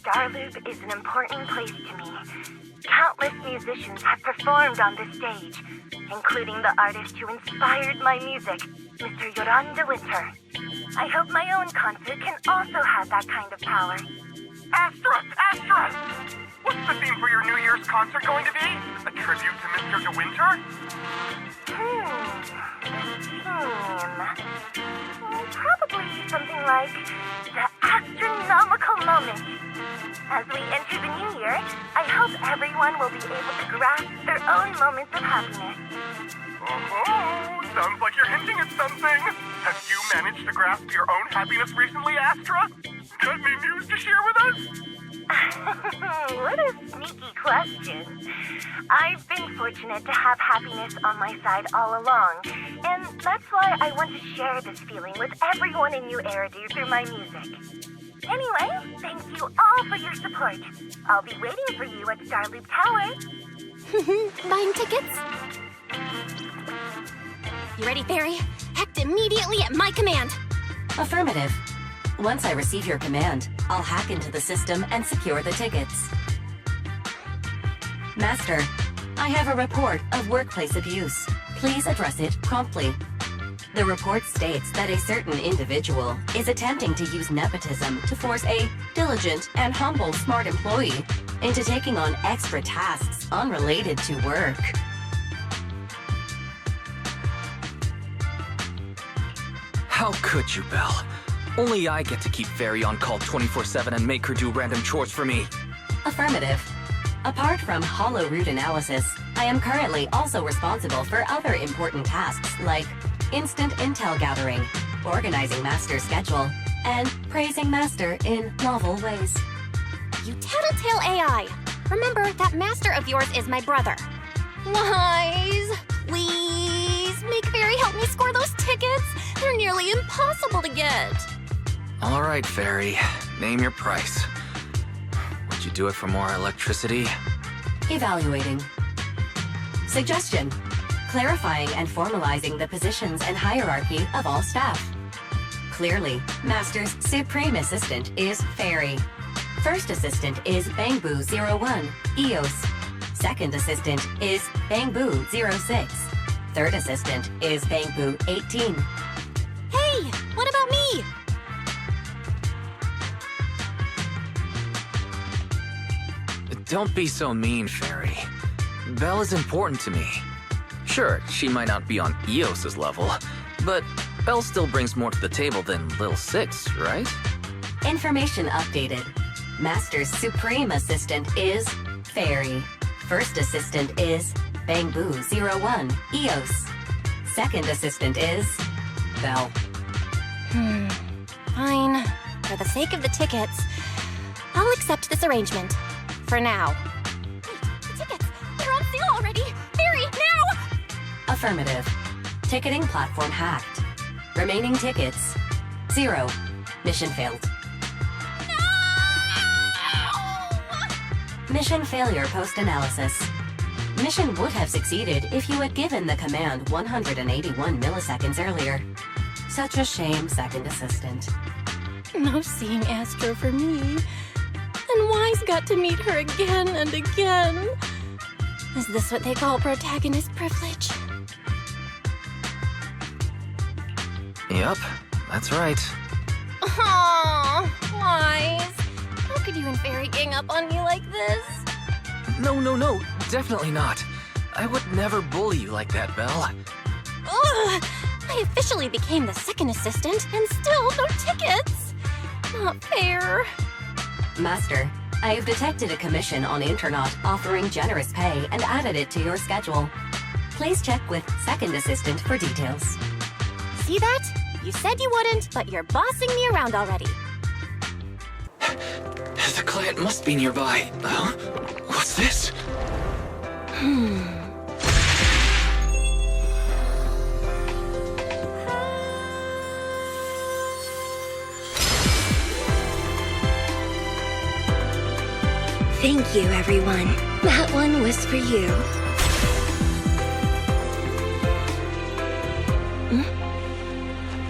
Starloop is an important place to me. Countless musicians have performed on this stage, including the artist who inspired my music, Mr. Yoran de Winter. I hope my own concert can also have that kind of power. Astra! What's the theme for your New Year's concert going to be? A tribute to Mr. De Winter? Probably something like the astronomical moment. As we enter the new year, I hope everyone will be able to grasp their own moments of happiness. Oh, sounds like you're hinting at something. Have you managed to grasp your own happiness recently, Astra? Got any news to share with us? What a sneaky question. I've been fortunate to have happiness on my side all along, and that's why I want to share this feeling with everyone in New Eridu through my music. Anyway, thank you all for your support. I'll be waiting for you at Starloop Tower. Buying tickets? You ready, Fairy? Act immediately at my command. Affirmative. Once I receive your command, I'll hack into the system and secure the tickets. Master, I have a report of workplace abuse. Please address it promptly. The report states that a certain individual is attempting to use nepotism to force a diligent and humble smart employee into taking on extra tasks unrelated to work. How could you, Belle? Only I get to keep Fairy on call 24/7 and make her do random chores for me. Affirmative. Apart from hollow root analysis, I am currently also responsible for other important tasks like instant intel gathering, organizing Master's schedule, and praising Master in novel ways. You tattletale AI. Remember that Master of yours is my brother. Wise, please, make Fairy help me score those tickets. They're nearly impossible to get. All right, Fairy. Name your price. Would you do it for more electricity? Evaluating. Suggestion. Clarifying and formalizing the positions and hierarchy of all staff. Clearly, Master's supreme assistant is Fairy. First assistant is Bangboo01, EOS. Second assistant is Bangboo06. Third assistant is Bangboo18. Hey, what about me? Don't be so mean, Fairy. Belle is important to me. Sure, she might not be on EOS's level, but Belle still brings more to the table than Lil Six, right? Information updated. Master's supreme assistant is Fairy. First assistant is Bangboo01, EOS. Second assistant is Belle. Fine. For the sake of the tickets, I'll accept this arrangement. For now. Wait, the tickets! They're on sale already! Fairy, now! Affirmative. Ticketing platform hacked. Remaining tickets 0. Mission failed. No! Mission failure post-analysis. Mission would have succeeded if you had given the command 181 milliseconds earlier. Such a shame, second assistant. No seeing Astro for me. And Wise got to meet her again and again. Is this what they call protagonist privilege? Yup, that's right. Aww, Wise. How could you and Fairy gang up on me like this? No, definitely not. I would never bully you like that, Belle. Ugh! I officially became the second assistant and still no tickets. Not fair. Master, I have detected a commission on Internet offering generous pay and added it to your schedule. Please check with second assistant for details. See that? You said you wouldn't, but you're bossing me around already. The client must be nearby. What's this? Thank you, everyone. That one was for you.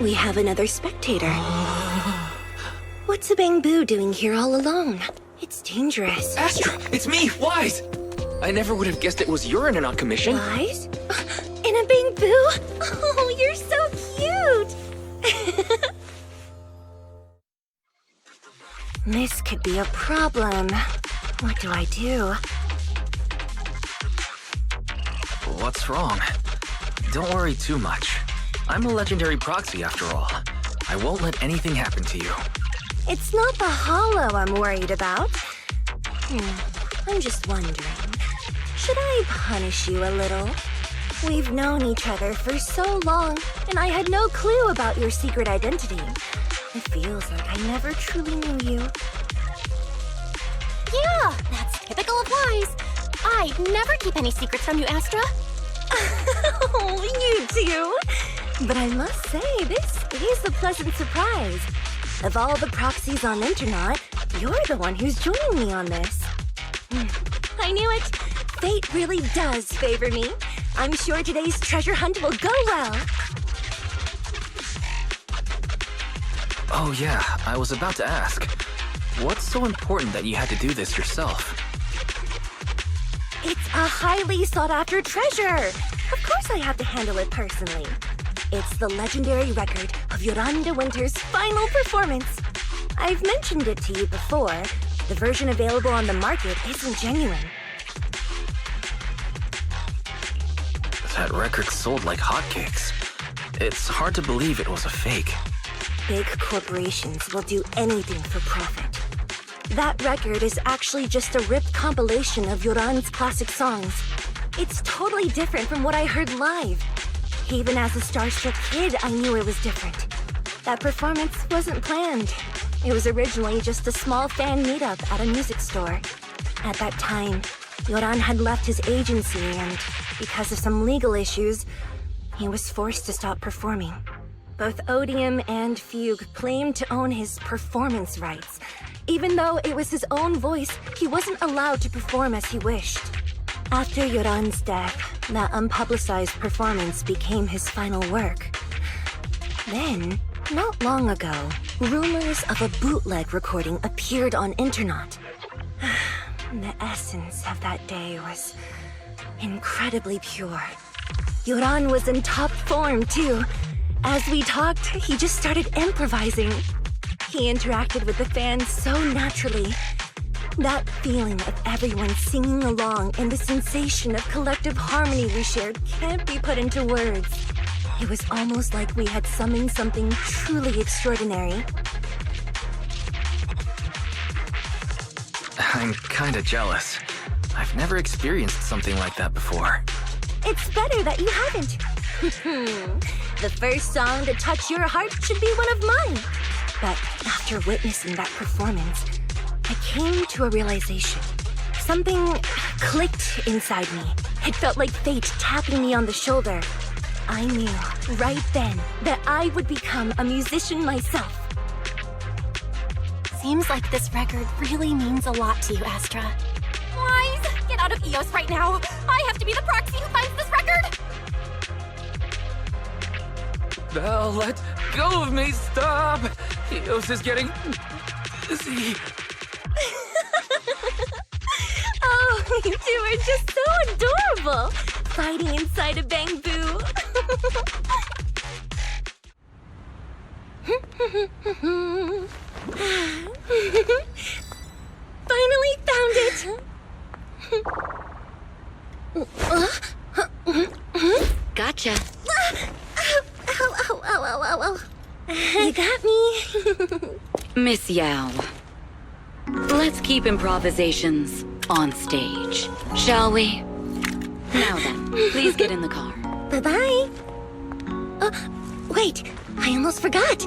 We have another spectator. What's a Bangboo doing here all alone? It's dangerous. Astra, it's me, Wise! I never would have guessed it was urine and not commission. Wise? In a bamboo? Oh, you're so cute! This could be a problem. What do I do? What's wrong? Don't worry too much. I'm a legendary proxy after all. I won't let anything happen to you. It's not the hollow I'm worried about. I'm just wondering, should I punish you a little? We've known each other for so long, and I had no clue about your secret identity. It feels like I never truly knew you. Yeah, that's typical of Wise. I never keep any secrets from you, Astra. Oh, you do? But I must say, this is a pleasant surprise. Of all the proxies on Internet, you're the one who's joining me on this. I knew it. Fate really does favor me. I'm sure today's treasure hunt will go well. Oh yeah, I was about to ask. What's so important that you had to do this yourself? It's a highly sought-after treasure. Of course I have to handle it personally. It's the legendary record of Yolanda Winter's final performance. I've mentioned it to you before. The version available on the market isn't genuine. That record sold like hotcakes. It's hard to believe it was a fake. Big corporations will do anything for profit. That record is actually just a ripped compilation of Yoran's classic songs. It's totally different from what I heard live. Even as a starstruck kid, I knew it was different. That performance wasn't planned. It was originally just a small fan meetup at a music store. At that time, Yoran had left his agency and, because of some legal issues, he was forced to stop performing. Both Odium and Fugue claimed to own his performance rights. Even though it was his own voice, he wasn't allowed to perform as he wished. After Yoran's death, that unpublicized performance became his final work. Then, not long ago, rumors of a bootleg recording appeared on internet. The essence of that day was incredibly pure. Yoran was in top form, too. As we talked, he just started improvising. He interacted with the fans so naturally. That feeling of everyone singing along and the sensation of collective harmony we shared can't be put into words. It was almost like we had summoned something truly extraordinary. I'm kinda jealous. I've never experienced something like that before. It's better that you haven't. The first song to touch your heart should be one of mine. But after witnessing that performance, I came to a realization. Something clicked inside me. It felt like fate tapping me on the shoulder. I knew right then that I would become a musician myself. Seems like this record really means a lot to you, Astra. Wise, get out of EOS right now. I have to be the proxy who finds this record. Belle, let go of me, stop! Eos is getting dizzy. Oh, you two are just so adorable, fighting inside a bamboo. Finally found it. Gotcha. Ow, ow, ow, ow, ow, ow. You got me. Miss Yao, let's keep improvisations on stage, shall we? Now then, please get in the car. Bye-bye. Wait, I almost forgot.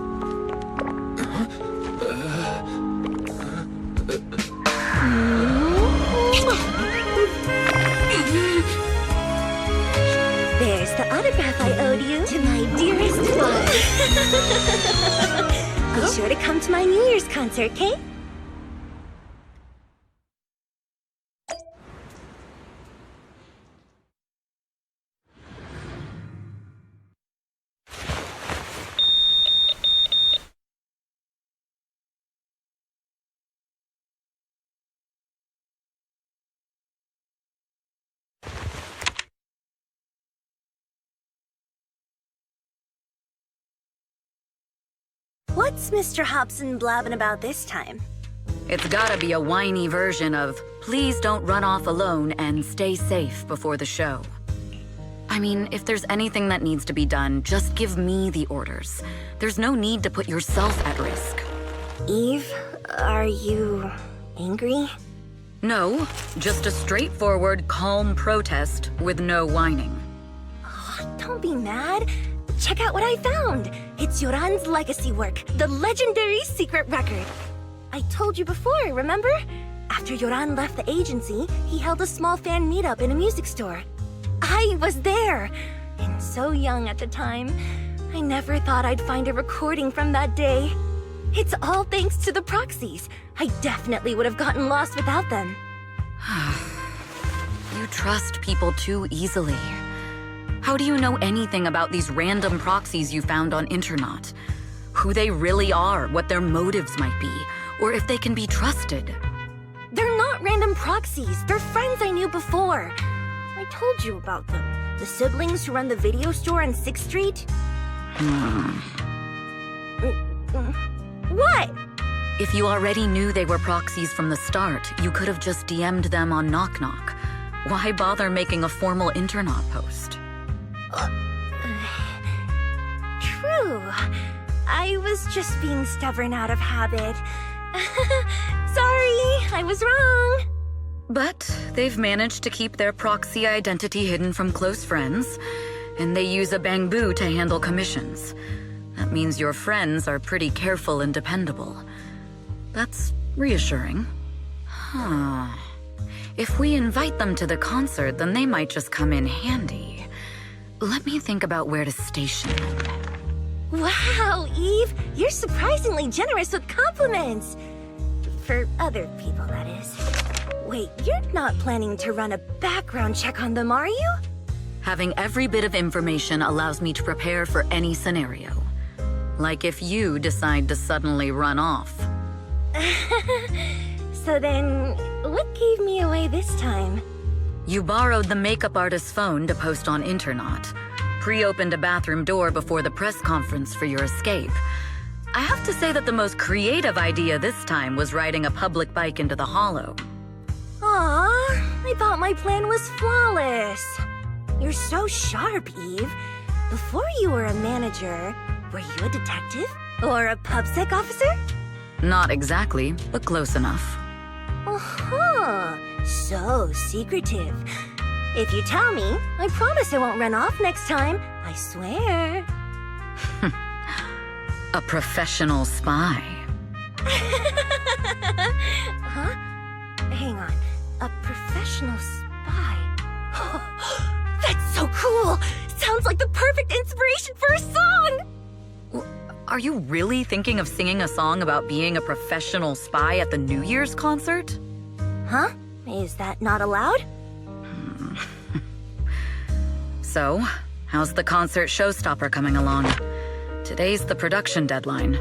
There's the autograph I owed you to my dearest Wise. Be sure to come to my New Year's concert, okay? What's Mr. Hobson blabbing about this time? It's gotta be a whiny version of, please don't run off alone and stay safe before the show. I mean, if there's anything that needs to be done, just give me the orders. There's no need to put yourself at risk. Eve, are you angry? No, just a straightforward, calm protest with no whining. Don't be mad. Check out what I found. It's Yoran's legacy work, the legendary secret record. I told you before, remember? After Yoran left the agency, he held a small fan meetup in a music store. I was there, and so young at the time. I never thought I'd find a recording from that day. It's all thanks to the proxies. I definitely would have gotten lost without them. You trust people too easily. How do you know anything about these random proxies you found on Internet? Who they really are, what their motives might be, or if they can be trusted? They're not random proxies. They're friends I knew before. I told you about them. The siblings who run the video store on 6th Street. What? If you already knew they were proxies from the start, you could have just DM'd them on Knock Knock. Why bother making a formal Internet post? True. I was just being stubborn out of habit. Sorry, I was wrong. But they've managed to keep their proxy identity hidden from close friends, and they use a bamboo to handle commissions. That means your friends are pretty careful and dependable. That's reassuring. Huh. If we invite them to the concert, then they might just come in handy. Let me think about where to station them. Wow, Eve, you're surprisingly generous with compliments. For other people, that is. Wait, you're not planning to run a background check on them, are you? Having every bit of information allows me to prepare for any scenario. Like if you decide to suddenly run off. So then, what gave me away this time? You borrowed the makeup artist's phone to post on Internet, pre-opened a bathroom door before the press conference for your escape. I have to say that the most creative idea this time was riding a public bike into the hollow. Aw, I thought my plan was flawless. You're so sharp, Eve. Before you were a manager, were you a detective? Or a PubSec officer? Not exactly, but close enough. Uh-huh. So secretive. If you tell me, I promise I won't run off next time. I swear. A professional spy. Huh? Hang on. A professional spy. That's so cool! Sounds like the perfect inspiration for a song! Are you really thinking of singing a song about being a professional spy at the New Year's concert? Huh? Is that not allowed? So, how's the concert showstopper coming along? Today's the production deadline.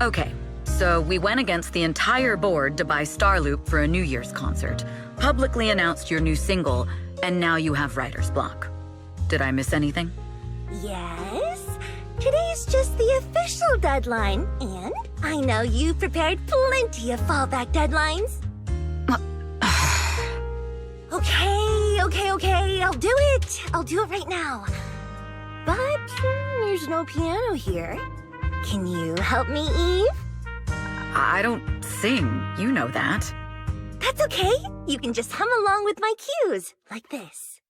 Okay, so we went against the entire board to buy Starloop for a New Year's concert, publicly announced your new single, and now you have writer's block. Did I miss anything? Yes. Today's just the official deadline, and I know you prepared plenty of fallback deadlines. Okay, I'll do it. I'll do it right now. But there's no piano here. Can you help me, Eve? I don't sing, you know that. That's okay. You can just hum along with my cues, like this.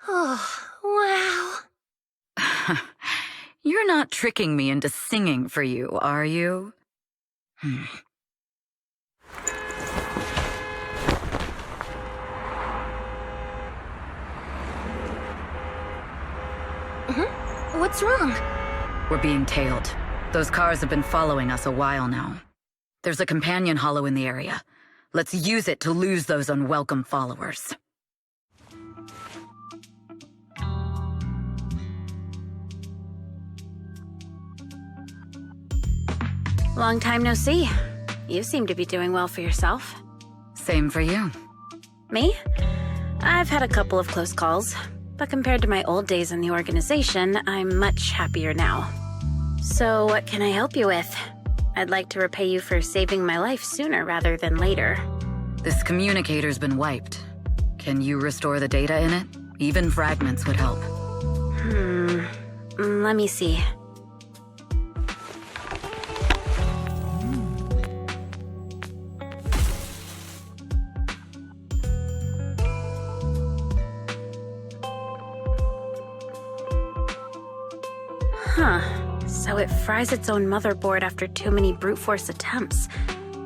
Oh, wow. You're not tricking me into singing for you, are you? What's wrong? We're being tailed. Those cars have been following us a while now. There's a companion hollow in the area. Let's use it to lose those unwelcome followers. Long time no see. You seem to be doing well for yourself. Same for you. Me? I've had a couple of close calls, but compared to my old days in the organization, I'm much happier now. So what can I help you with? I'd like to repay you for saving my life sooner rather than later. This communicator's been wiped. Can you restore the data in it? Even fragments would help. Let me see. So it fries its own motherboard after too many brute force attempts.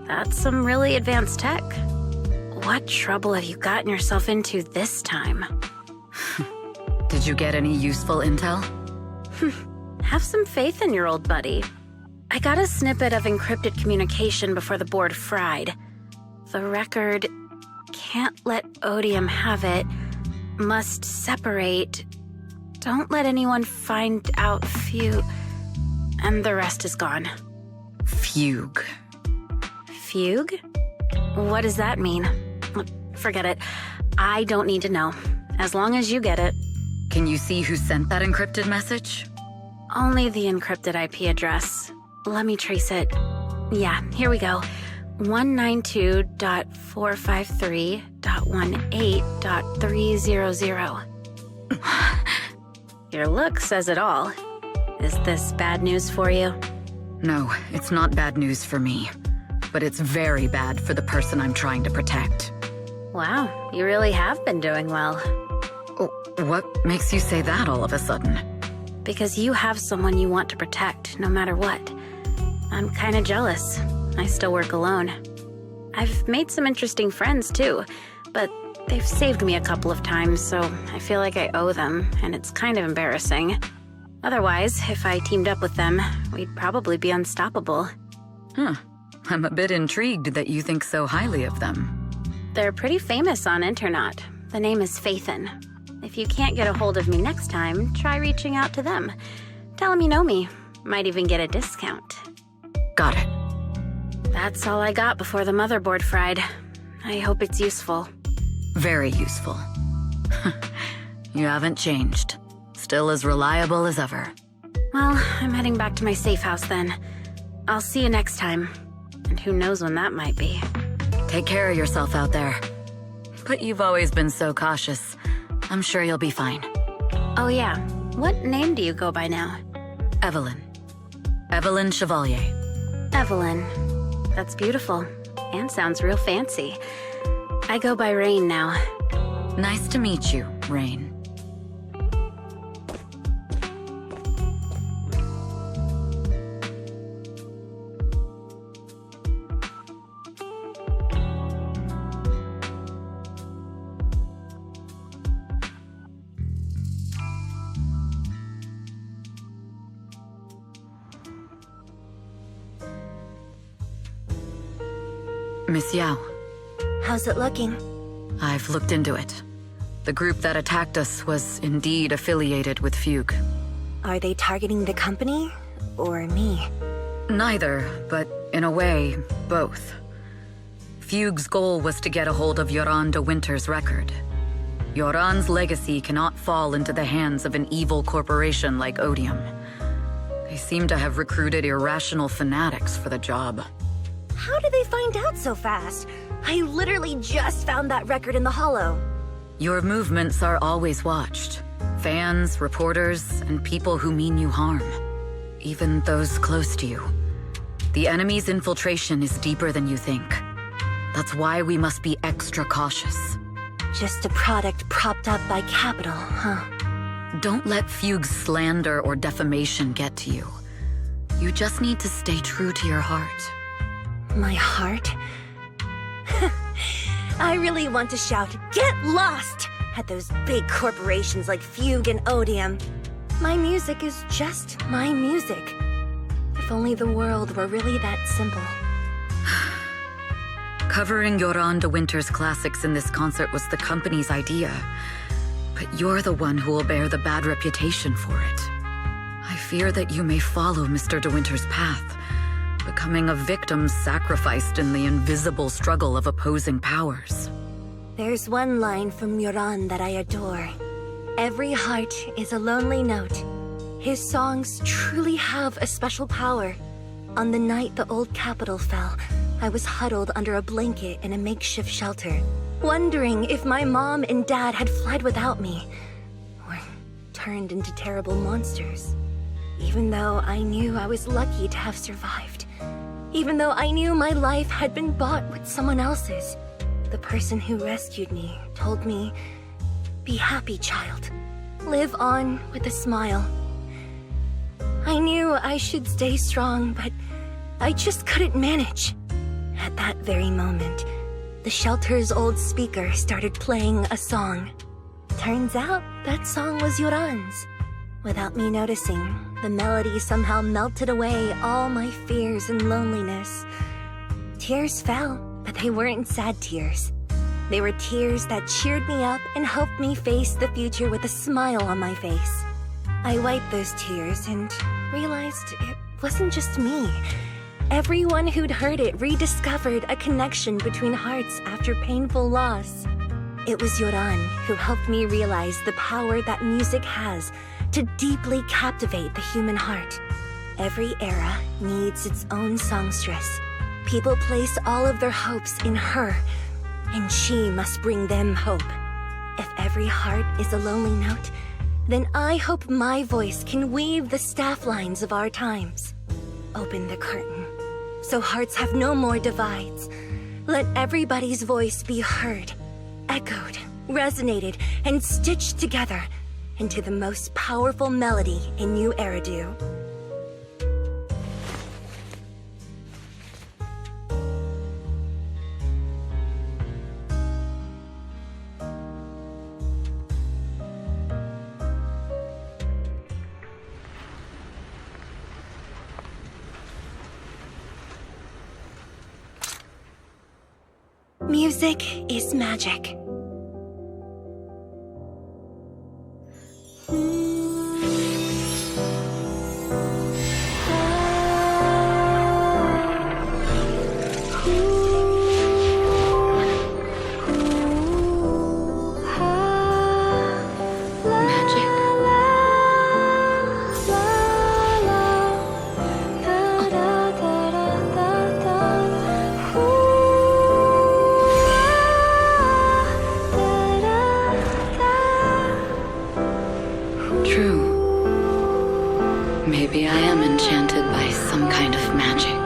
That's some really advanced tech. What trouble have you gotten yourself into this time? Did you get any useful intel? Have some faith in your old buddy. I got a snippet of encrypted communication before the board fried. The record can't let Odium have it. Must separate. Don't let anyone find out and the rest is gone. Fugue. Fugue? What does that mean? Forget it. I don't need to know. As long as you get it. Can you see who sent that encrypted message? Only the encrypted IP address. Let me trace it. Yeah, here we go. 192.453.18.300. Your look says it all. Is this bad news for you? No, it's not bad news for me. But it's very bad for the person I'm trying to protect. Wow, you really have been doing well. Oh, what makes you say that all of a sudden? Because you have someone you want to protect, no matter what. I'm kinda jealous. I still work alone. I've made some interesting friends, too. But they've saved me a couple of times, so I feel like I owe them, and it's kind of embarrassing. Otherwise, if I teamed up with them, we'd probably be unstoppable. I'm a bit intrigued that you think so highly of them. They're pretty famous on internet. The name is Faithin. If you can't get a hold of me next time, try reaching out to them. Tell them you know me. Might even get a discount. Got it. That's all I got before the motherboard fried. I hope it's useful. Very useful. You haven't changed. Still as reliable as ever. Well, I'm heading back to my safe house then. I'll see you next time. And who knows when that might be. Take care of yourself out there. But you've always been so cautious. I'm sure you'll be fine. Oh yeah, what name do you go by now? Evelyn. Evelyn Chevalier. Evelyn. That's beautiful. And sounds real fancy. I go by Rain now. Nice to meet you, Rain. Miss Yao. How's it looking? I've looked into it. The group that attacked us was indeed affiliated with Fugue. Are they targeting the company or me? Neither, but in a way, both. Fugue's goal was to get a hold of Yoran de Winter's record. Yoran's legacy cannot fall into the hands of an evil corporation like Odium. They seem to have recruited irrational fanatics for the job. How did they find out so fast? I literally just found that record in the hollow. Your movements are always watched. Fans, reporters, and people who mean you harm. Even those close to you. The enemy's infiltration is deeper than you think. That's why we must be extra cautious. Just a product propped up by capital, huh? Don't let Fugue's slander or defamation get to you. You just need to stay true to your heart. My heart? I really want to shout, "Get lost!" at those big corporations like Fugue and Odium. My music is just my music. If only the world were really that simple. Covering Yoran de Winter's classics in this concert was the company's idea. But you're the one who will bear the bad reputation for it. I fear that you may follow Mr. de Winter's path, becoming a victim sacrificed in the invisible struggle of opposing powers. There's one line from Yoran that I adore. Every heart is a lonely note. His songs truly have a special power. On the night the old capital fell, I was huddled under a blanket in a makeshift shelter, wondering if my mom and dad had fled without me, or turned into terrible monsters. Even though I knew I was lucky to have survived, even though I knew my life had been bought with someone else's, the person who rescued me told me, "Be happy, child. Live on with a smile." I knew I should stay strong, but I just couldn't manage. At that very moment, the shelter's old speaker started playing a song. Turns out that song was Yoran's. Without me noticing, the melody somehow melted away all my fears and loneliness. Tears fell, but they weren't sad tears. They were tears that cheered me up and helped me face the future with a smile on my face. I wiped those tears and realized it wasn't just me. Everyone who'd heard it rediscovered a connection between hearts after painful loss. It was Yoran who helped me realize the power that music has to deeply captivate the human heart. Every era needs its own songstress. People place all of their hopes in her, and she must bring them hope. If every heart is a lonely note, then I hope my voice can weave the staff lines of our times. Open the curtain, so hearts have no more divides. Let everybody's voice be heard, echoed, resonated, and stitched together into the most powerful melody in New Eridu. Music is magic. Maybe I am enchanted by some kind of magic.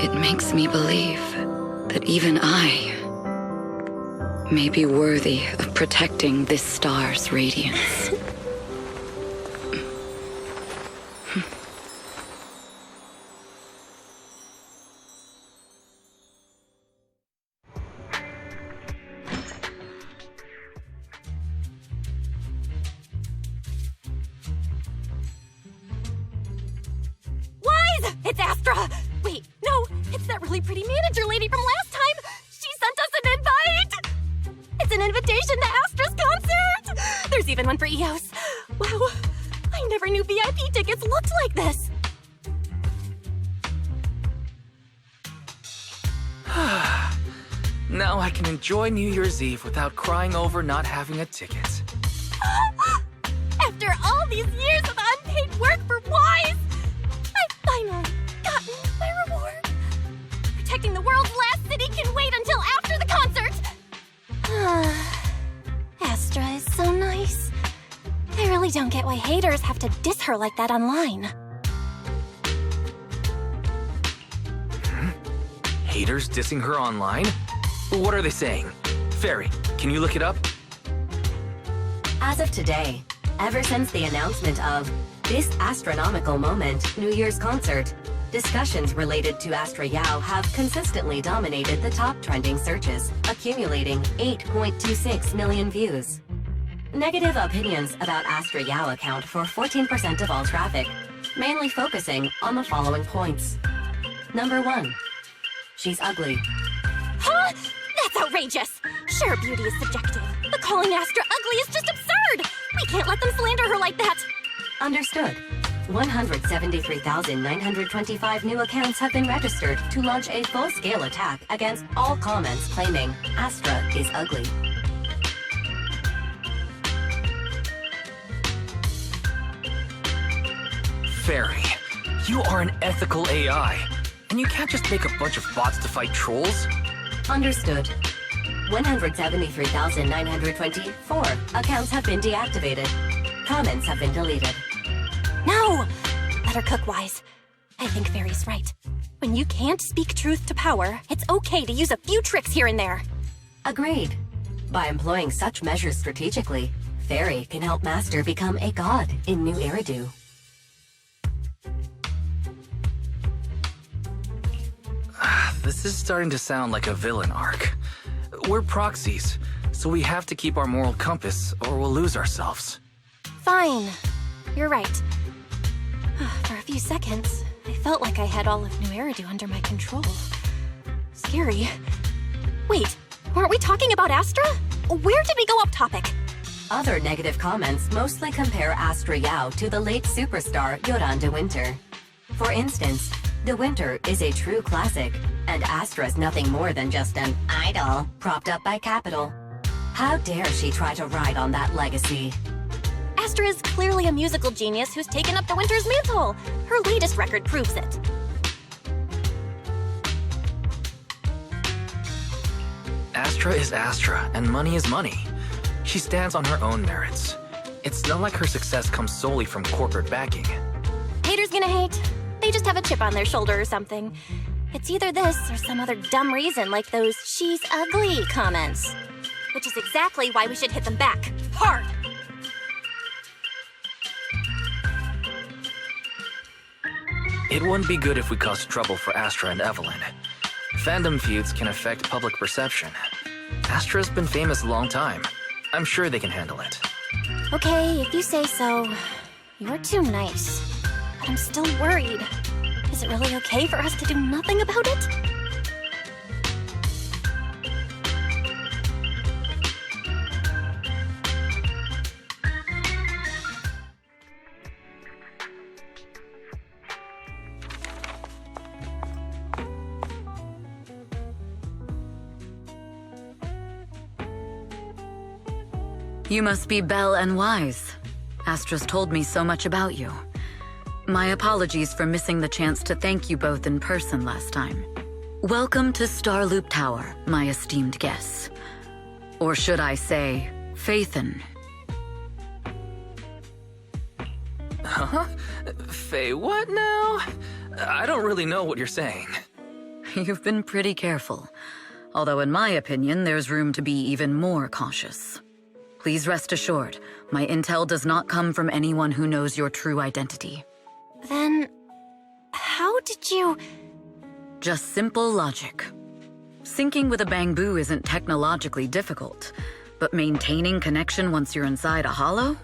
It makes me believe that even I may be worthy of protecting this star's radiance. It's Astra! Wait, no, it's that really pretty manager lady from last time! She sent us an invite! It's an invitation to Astra's concert! There's even one for EOS. Wow, I never knew VIP tickets looked like this! Now I can enjoy New Year's Eve without crying over not having a ticket. After all these years of unpaid work for Wise, I've finally gotten my reward. Protecting the world's last city can wait until after the concert. Astra is so nice. I really don't get why haters have to diss her like that online. Haters dissing her online? What are they saying? Fairy, can you look it up? As of today, ever since the announcement of this astronomical moment, New Year's concert, discussions related to Astra Yao have consistently dominated the top trending searches, accumulating 8.26 million views. Negative opinions about Astra Yao account for 14% of all traffic, mainly focusing on the following points. Number 1. She's ugly. Huh? That's outrageous! Sure, beauty is subjective, but calling Astra ugly is just absurd! We can't let them slander her like that! Understood. 173,925 new accounts have been registered to launch a full-scale attack against all comments claiming Astra is ugly. Fairy, you are an ethical AI, and you can't just make a bunch of bots to fight trolls. Understood. 173,924 accounts have been deactivated. Comments have been deleted. No! Buttercook-wise, I think Fairy's right. When you can't speak truth to power, it's okay to use a few tricks here and there. Agreed. By employing such measures strategically, Fairy can help Master become a god in New Eridu. This is starting to sound like a villain arc. We're proxies, so we have to keep our moral compass or we'll lose ourselves. Fine. You're right. For a few seconds, I felt like I had all of New Eridu under my control. Scary. Wait, weren't we talking about Astra? Where did we go off topic? Other negative comments mostly compare Astra Yao to the late superstar Yoran de Winter. For instance, De Winter is a true classic, and Astra's nothing more than just an idol propped up by capital. How dare she try to ride on that legacy? Astra is clearly a musical genius who's taken up De Winter's mantle. Her latest record proves it. Astra is Astra, and money is money. She stands on her own merits. It's not like her success comes solely from corporate backing. Haters gonna hate. They just have a chip on their shoulder or something. It's either this or some other dumb reason like those "she's ugly" comments. Which is exactly why we should hit them back. Hard! It wouldn't be good if we caused trouble for Astra and Evelyn. Fandom feuds can affect public perception. Astra's been famous a long time. I'm sure they can handle it. Okay, if you say so. You're too nice. But I'm still worried. Is it really okay for us to do nothing about it? You must be Belle and Wise. Astra's told me so much about you. My apologies for missing the chance to thank you both in person last time. Welcome to Starloop Tower, my esteemed guests. Or should I say, Faithin. Huh? Faye, what now? I don't really know what you're saying. You've been pretty careful. Although in my opinion, there's room to be even more cautious. Please rest assured, my intel does not come from anyone who knows your true identity. Then, how did you... Just simple logic. Syncing with a bamboo isn't technologically difficult, but maintaining connection once you're inside a hollow?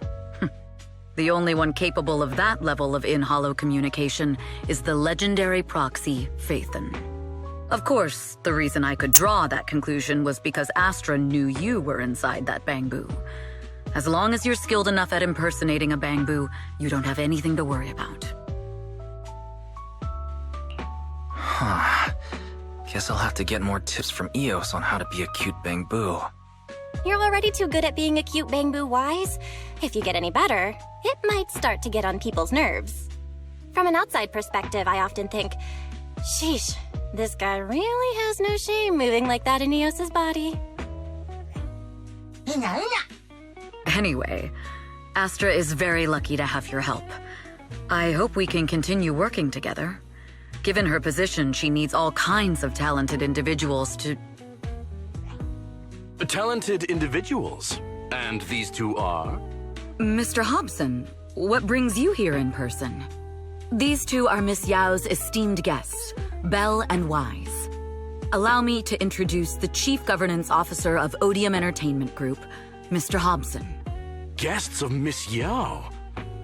The only one capable of that level of in-hollow communication is the legendary proxy, Faithin. Of course, the reason I could draw that conclusion was because Astra knew you were inside that bamboo. As long as you're skilled enough at impersonating a bamboo, you don't have anything to worry about. Huh. Guess I'll have to get more tips from Eos on how to be a cute bamboo. You're already too good at being a cute bamboo, Wise. If you get any better, it might start to get on people's nerves. From an outside perspective, I often think, sheesh, this guy really has no shame moving like that in Eos's body. Anyway, Astra is very lucky to have your help. I hope we can continue working together. Given her position, she needs all kinds of talented individuals to... Talented individuals? And these two are? Mr. Hobson, what brings you here in person? These two are Miss Yao's esteemed guests, Belle and Wise. Allow me to introduce the Chief Governance Officer of Odium Entertainment Group, Mr. Hobson. Guests of Miss Yao?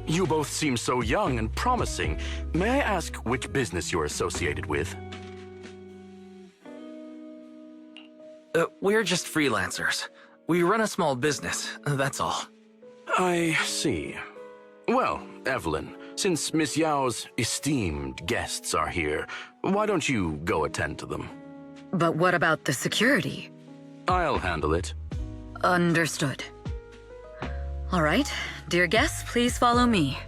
You both seem so young and promising. May I ask which business you're associated with? We're just freelancers. We run a small business, that's all. I see. Well, Evelyn, since Miss Yao's esteemed guests are here, why don't you go attend to them? But what about the security? I'll handle it. Understood. All right, dear guests, please follow me.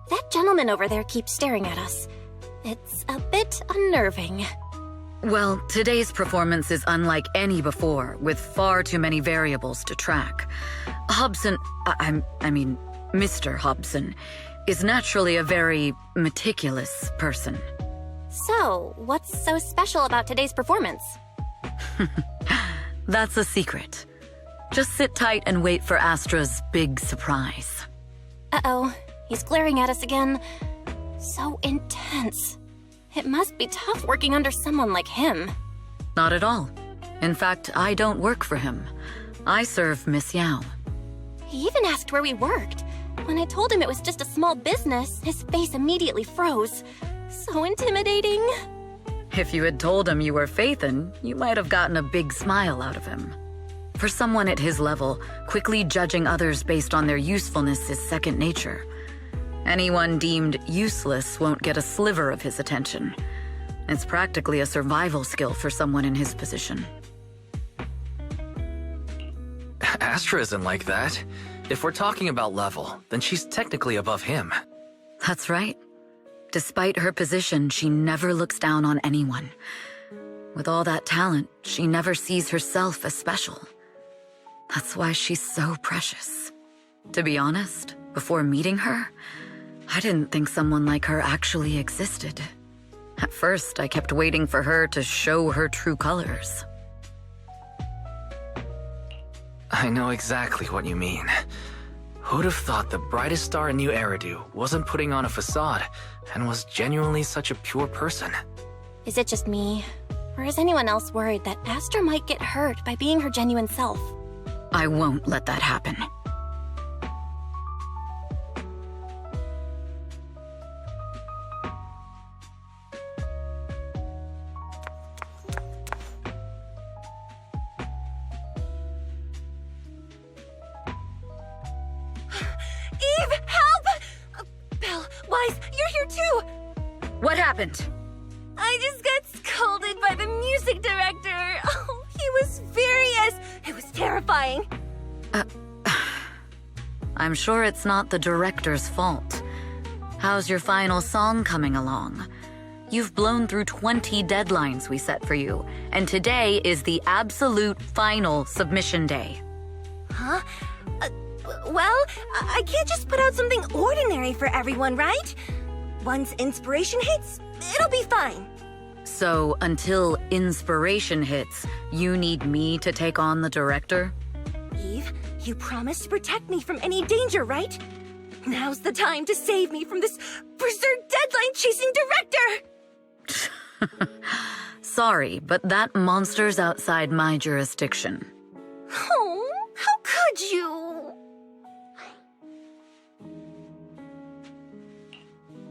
That gentleman over there keeps staring at us. It's a bit unnerving. Well, today's performance is unlike any before, with far too many variables to track. Mr. Hobson, is naturally a very meticulous person. So, what's so special about today's performance? That's a secret. Just sit tight and wait for Astra's big surprise. Uh-oh, he's glaring at us again. So intense. It must be tough working under someone like him. Not at all. In fact, I don't work for him. I serve Miss Yao. He even asked where we worked. When I told him it was just a small business, his face immediately froze. So intimidating. If you had told him you were Phaethon, you might have gotten a big smile out of him. For someone at his level, quickly judging others based on their usefulness is second nature. Anyone deemed useless won't get a sliver of his attention. It's practically a survival skill for someone in his position. Astra isn't like that. If we're talking about level, then she's technically above him. That's right. Despite her position, she never looks down on anyone. With all that talent, she never sees herself as special. That's why she's so precious. To be honest, before meeting her, I didn't think someone like her actually existed. At first, I kept waiting for her to show her true colors. I know exactly what you mean. Who'd have thought the brightest star in New Eridu wasn't putting on a facade and was genuinely such a pure person? Is it just me? Or is anyone else worried that Astra might get hurt by being her genuine self? I won't let that happen. Eve, help! Belle, Wise, you're here too! What happened? I just got scolded by the music director. Oh, he was furious. It was terrifying. I'm sure it's not the director's fault. How's your final song coming along? You've blown through 20 deadlines we set for you, and today is the absolute final submission day. Huh? Well, I can't just put out something ordinary for everyone, right? Once inspiration hits, it'll be fine. So, until inspiration hits, you need me to take on the director? Eve, you promised to protect me from any danger, right? Now's the time to save me from this berserk deadline-chasing director! Sorry, but that monster's outside my jurisdiction. Oh, how could you?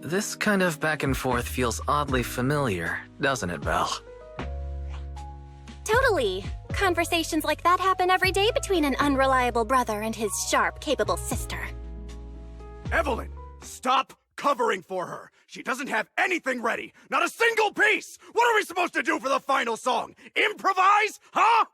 This kind of back and forth feels oddly familiar, doesn't it, Belle? Totally. Conversations like that happen every day between an unreliable brother and his sharp, capable sister. Evelyn, stop covering for her. She doesn't have anything ready. Not a single piece. What are we supposed to do for the final song? Improvise? Huh?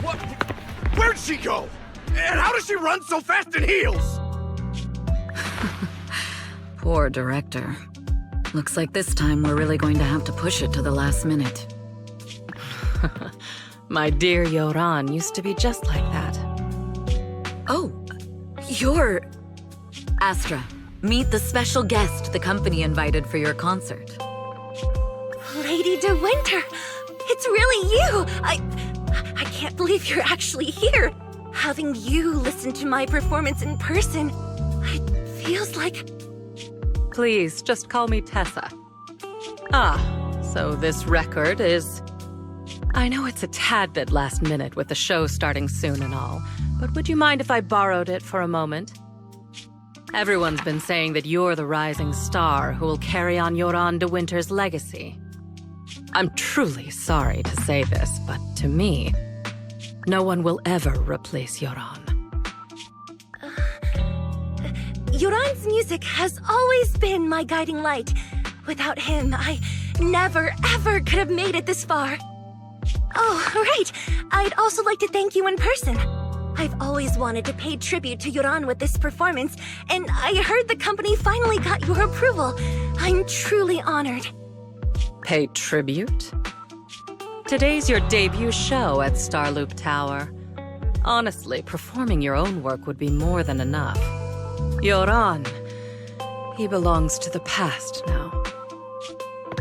What? Where'd she go? And how does she run so fast in heels? Poor director. Looks like this time we're really going to have to push it to the last minute. My dear Yoran used to be just like that. Oh, you're... Astra, meet the special guest the company invited for your concert. Lady De Winter! It's really you! I can't believe you're actually here. Having you listen to my performance in person, it feels like... Please, just call me Tessa. So this record is... I know it's a tad bit last minute with the show starting soon and all, but would you mind if I borrowed it for a moment? Everyone's been saying that you're the rising star who will carry on Yoran de Winter's legacy. I'm truly sorry to say this, but to me, no one will ever replace Yoran. Yoran's music has always been my guiding light. Without him, I never, ever could have made it this far. Oh, right. I'd also like to thank you in person. I've always wanted to pay tribute to Yoran with this performance, and I heard the company finally got your approval. I'm truly honored. Pay tribute? Today's your debut show at Starloop Tower. Honestly, performing your own work would be more than enough. Yoran, he belongs to the past now.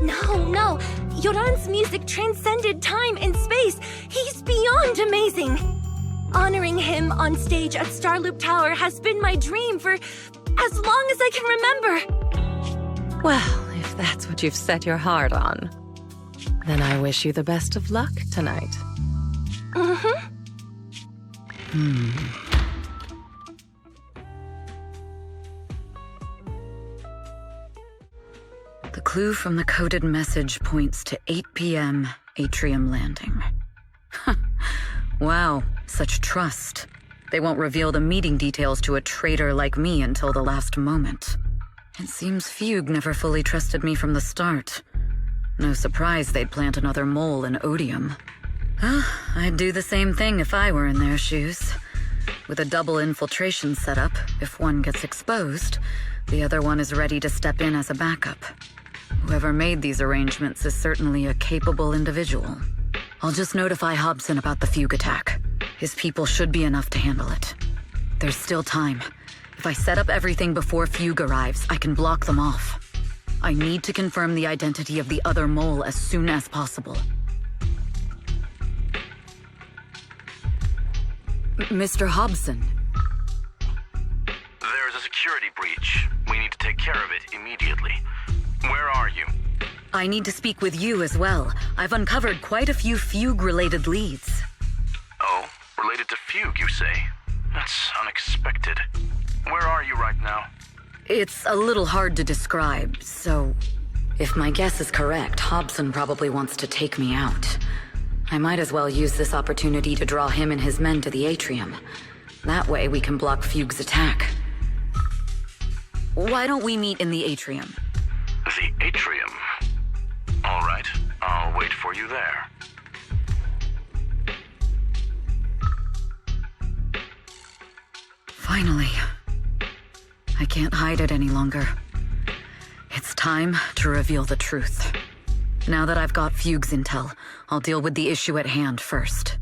No. Yoran's music transcended time and space. He's beyond amazing. Honoring him on stage at Starloop Tower has been my dream for as long as I can remember. Well, if that's what you've set your heart on, then I wish you the best of luck tonight. The clue from the coded message points to 8 p.m. Atrium Landing. Wow, such trust. They won't reveal the meeting details to a traitor like me until the last moment. It seems Fugue never fully trusted me from the start. No surprise they'd plant another mole in Odium. I'd do the same thing if I were in their shoes. With a double infiltration setup, if one gets exposed, the other one is ready to step in as a backup. Whoever made these arrangements is certainly a capable individual. I'll just notify Hobson about the Fugue attack. His people should be enough to handle it. There's still time. If I set up everything before Fugue arrives, I can block them off. I need to confirm the identity of the other mole as soon as possible. Mr. Hobson. There's a security breach. We need to take care of it immediately. Where are you? I need to speak with you as well. I've uncovered quite a few Fugue-related leads. Oh, related to Fugue, you say? That's unexpected. Where are you right now? It's a little hard to describe, so... If my guess is correct, Hobson probably wants to take me out. I might as well use this opportunity to draw him and his men to the atrium. That way we can block Fugue's attack. Why don't we meet in the atrium? The atrium? All right, I'll wait for you there. Finally. I can't hide it any longer. It's time to reveal the truth. Now that I've got Fugue's intel, I'll deal with the issue at hand first.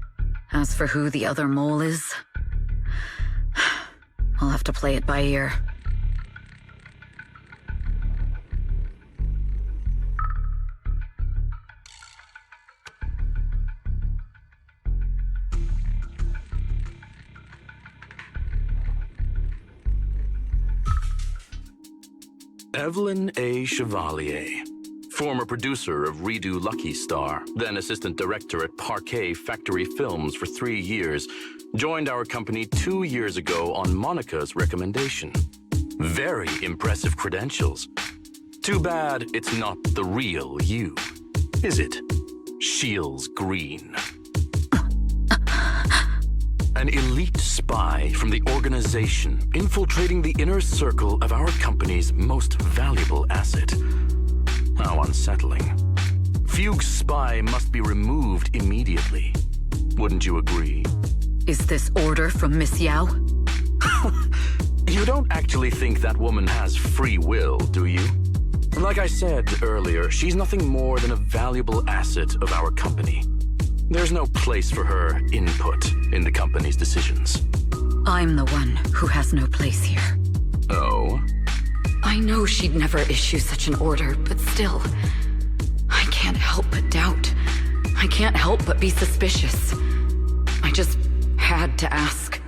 As for who the other mole is, I'll have to play it by ear. Evelyn A. Chevalier, former producer of Redo Lucky Star, then assistant director at Parquet Factory Films for 3 years, joined our company 2 years ago on Monica's recommendation. Very impressive credentials. Too bad it's not the real you, is it? Shields Green. An elite spy from the organization infiltrating the inner circle of our company's most valuable asset. How unsettling. Fugue's spy must be removed immediately. Wouldn't you agree? Is this order from Miss Yao? You don't actually think that woman has free will, do you? Like I said earlier, she's nothing more than a valuable asset of our company. There's no place for her input in the company's decisions. I'm the one who has no place here. Oh? I know she'd never issue such an order, but still, I can't help but doubt. I can't help but be suspicious. I just had to ask.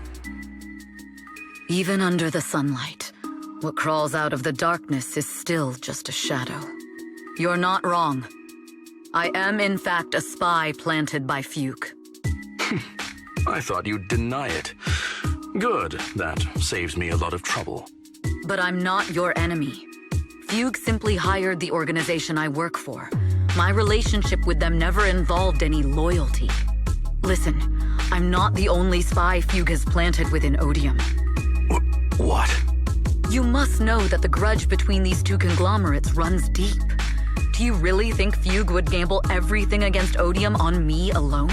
Even under the sunlight, what crawls out of the darkness is still just a shadow. You're not wrong. I am in fact a spy planted by Fugue. I thought you'd deny it. Good, that saves me a lot of trouble. But I'm not your enemy. Fugue simply hired the organization I work for. My relationship with them never involved any loyalty. Listen, I'm not the only spy Fugue has planted within Odium. What? You must know that the grudge between these two conglomerates runs deep. Do you really think Fugue would gamble everything against Odium on me alone?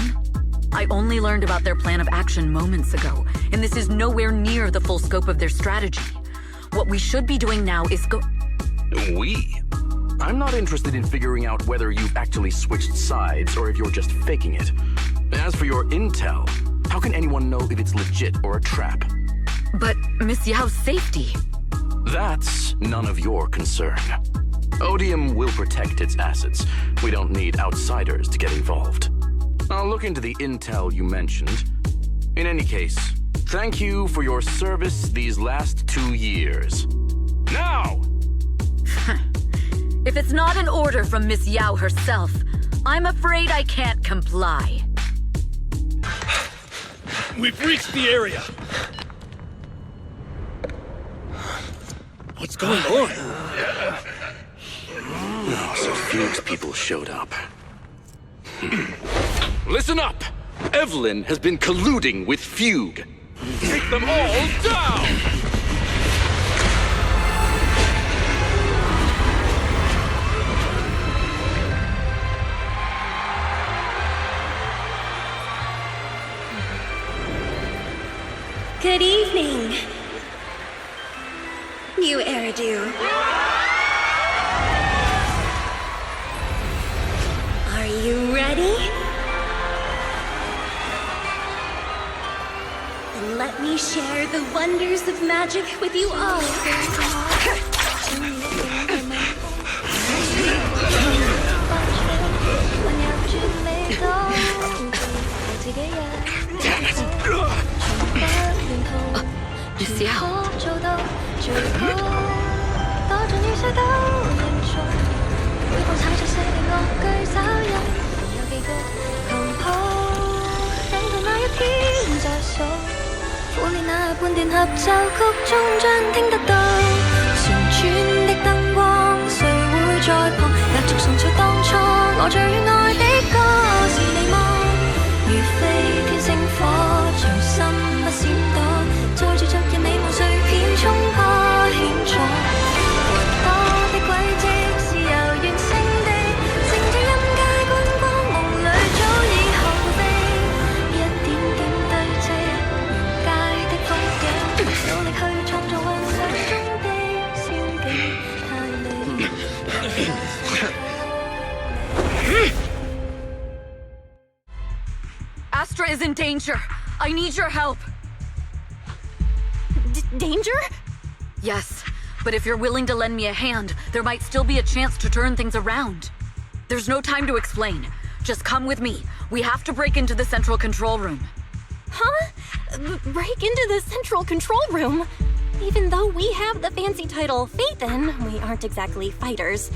I only learned about their plan of action moments ago, and this is nowhere near the full scope of their strategy. What we should be doing now is We? I'm not interested in figuring out whether you've actually switched sides or if you're just faking it. As for your intel, how can anyone know if it's legit or a trap? But Miss Yao's safety... That's none of your concern. Odium will protect its assets. We don't need outsiders to get involved. I'll look into the intel you mentioned. In any case, thank you for your service these last 2 years. Now! If it's not an order from Miss Yao herself, I'm afraid I can't comply. We've reached the area. What's going on? Oh, so Fugue's people showed up. Listen up! Evelyn has been colluding with Fugue. Take them all down! Good evening. New hairdo. Are you ready? Then let me share the wonders of magic with you all. Miss Yao. Astra is in danger. I need your help. Danger? Yes, but if you're willing to lend me a hand, there might still be a chance to turn things around. There's no time to explain. Just come with me. We have to break into the central control room. Huh? Break into the central control room? Even though we have the fancy title Phaethon, we aren't exactly fighters.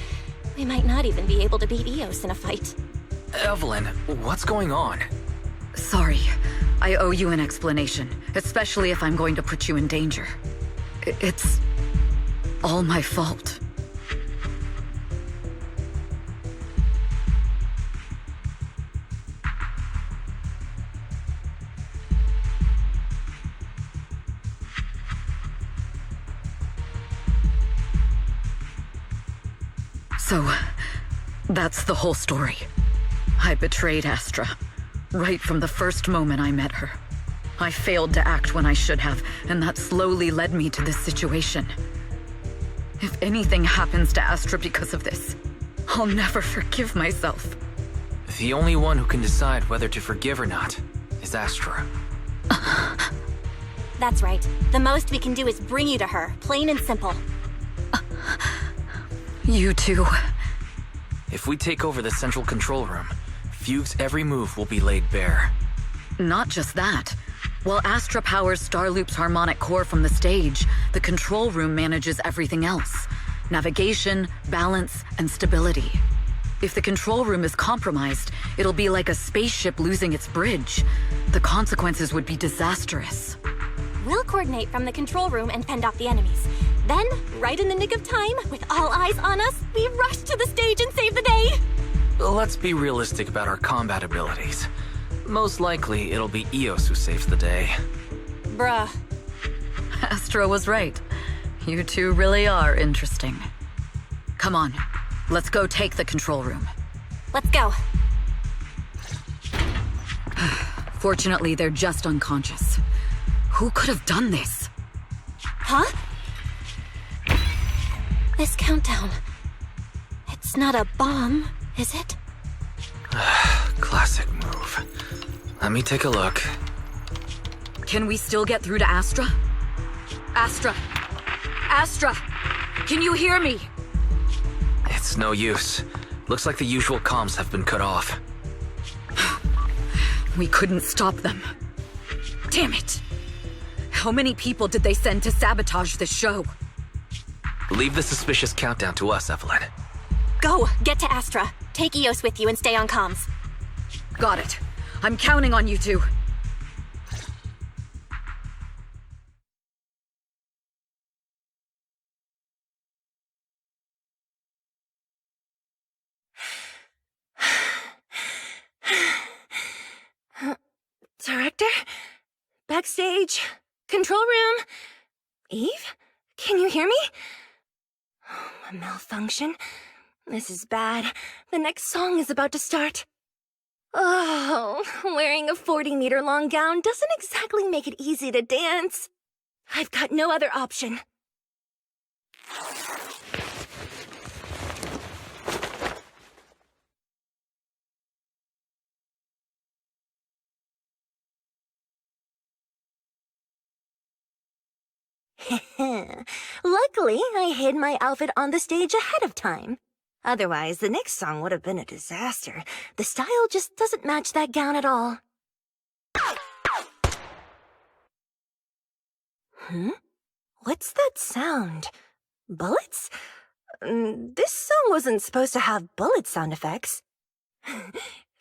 We might not even be able to beat Eos in a fight. Evelyn, what's going on? Sorry. I owe you an explanation, especially if I'm going to put you in danger. It's all my fault. So, that's the whole story. I betrayed Astra, right from the first moment I met her. I failed to act when I should have, and that slowly led me to this situation. If anything happens to Astra because of this, I'll never forgive myself. The only one who can decide whether to forgive or not is Astra. That's right. The most we can do is bring you to her, plain and simple. You too. If we take over the central control room, Fugue's every move will be laid bare. Not just that. While Astra powers Starloop's harmonic core from the stage, the control room manages everything else. Navigation, balance, and stability. If the control room is compromised, it'll be like a spaceship losing its bridge. The consequences would be disastrous. We'll coordinate from the control room and fend off the enemies. Then, right in the nick of time, with all eyes on us, we rush to the stage and save the day! Let's be realistic about our combat abilities. Most likely, it'll be Eos who saves the day. Bruh. Astra was right. You two really are interesting. Come on, let's go take the control room. Let's go. Fortunately, they're just unconscious. Who could have done this? Huh? This countdown. It's not a bomb, is it? Classic move. Let me take a look. Can we still get through to Astra? Astra! Astra! Can you hear me? It's no use. Looks like the usual comms have been cut off. We couldn't stop them. Damn it! How many people did they send to sabotage this show? Leave the suspicious countdown to us, Evelyn. Go! Get to Astra. Take Eos with you and stay on comms. Got it. I'm counting on you two. Director? Backstage? Control room? Eve? Can you hear me? A malfunction? This is bad. The next song is about to start. Oh, wearing a 40-meter-long gown doesn't exactly make it easy to dance. I've got no other option. Luckily, I hid my outfit on the stage ahead of time. Otherwise, the next song would have been a disaster. The style just doesn't match that gown at all. What's that sound? Bullets? This song wasn't supposed to have bullet sound effects.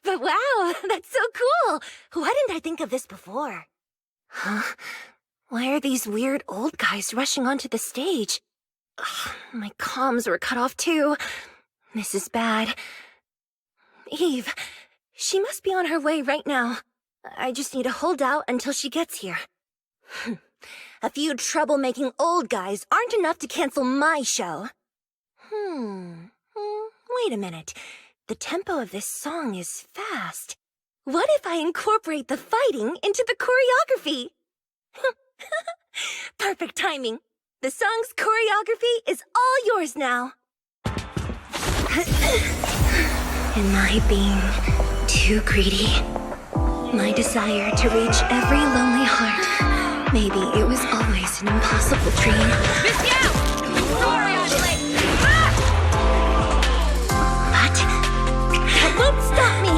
But wow, that's so cool! Why didn't I think of this before? Huh? Why are these weird old guys rushing onto the stage? Ugh, my comms were cut off too. This is bad. Eve, she must be on her way right now. I just need to hold out until she gets here. A few troublemaking old guys aren't enough to cancel my show. Wait a minute. The tempo of this song is fast. What if I incorporate the fighting into the choreography? Perfect timing. The song's choreography is all yours now. Am I being too greedy? My desire to reach every lonely heart. Maybe it was always an impossible dream. Miss you! But that won't stop me.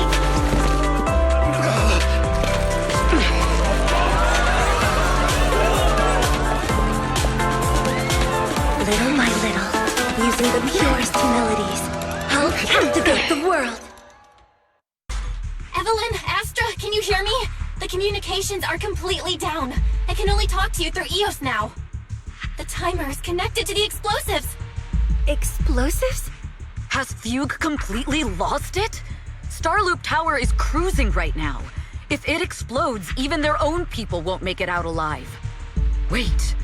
Little by little, using the purest melodies, I'll captivate the world. Evelyn, Astra, can you hear me? The communications are completely down. I can only talk to you through Eos now. The timer is connected to the explosives. Explosives? Has Fugue completely lost it? Starloop Tower is cruising right now. If it explodes, even their own people won't make it out alive. Wait.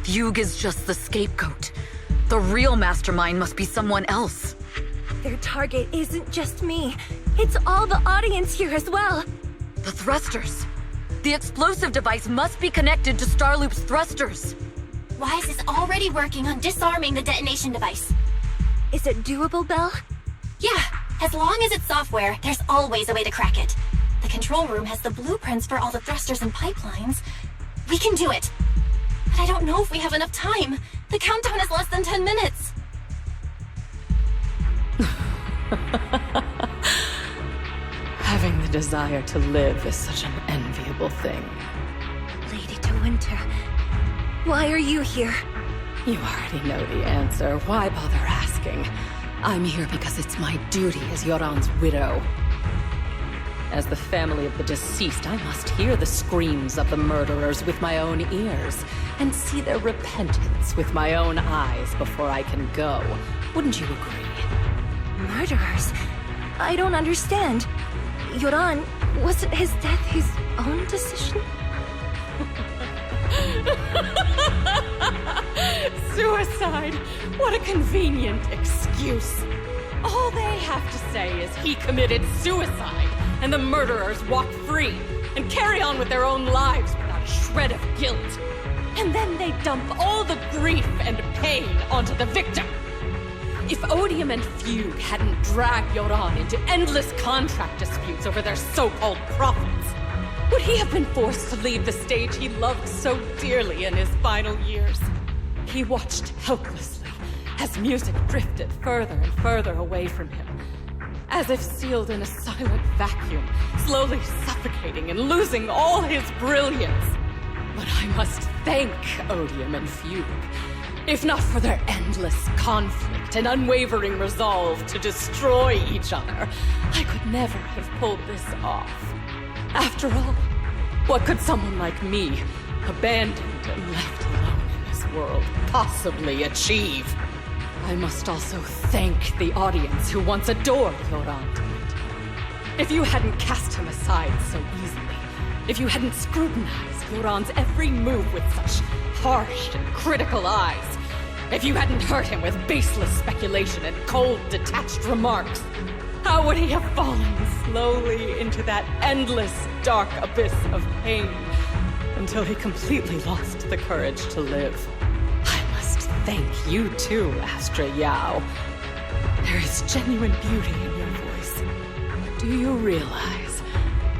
Fugue is just the scapegoat. The real mastermind must be someone else. Their target isn't just me. It's all the audience here as well. The thrusters. The explosive device must be connected to Starloop's thrusters. Wise is already working on disarming the detonation device. Is it doable, Belle? Yeah, as long as it's software, there's always a way to crack it. The control room has the blueprints for all the thrusters and pipelines. We can do it. But I don't know if we have enough time. The countdown is less than 10 minutes. Having the desire to live is such an enviable thing. Lady De Winter, why are you here? You already know the answer. Why bother asking? I'm here because it's my duty as Yoran's widow. As the family of the deceased, I must hear the screams of the murderers with my own ears and see their repentance with my own eyes before I can go. Wouldn't you agree? Murderers? I don't understand. Yoran, wasn't his death his own decision? Suicide! What a convenient excuse. All they have to say is he committed suicide, and the murderers walk free and carry on with their own lives without a shred of guilt. And then they dump all the grief and pain onto the victim. If Odium and Fugue hadn't dragged Yoran into endless contract disputes over their so-called profits, would he have been forced to leave the stage he loved so dearly in his final years? He watched helplessly as music drifted further and further away from him, as if sealed in a silent vacuum, slowly suffocating and losing all his brilliance. But I must thank Odium and Fugue. If not for their endless conflict and unwavering resolve to destroy each other, I could never have pulled this off. After all, what could someone like me, abandoned and left alone in this world, possibly achieve? I must also thank the audience who once adored Yoran De Winter. If you hadn't cast him aside so easily, if you hadn't scrutinized Yoran's every move with such harsh and critical eyes, if you hadn't hurt him with baseless speculation and cold, detached remarks, how would he have fallen slowly into that endless, dark abyss of pain until he completely lost the courage to live? I must thank you too, Astra Yao. There is genuine beauty in your voice. Do you realize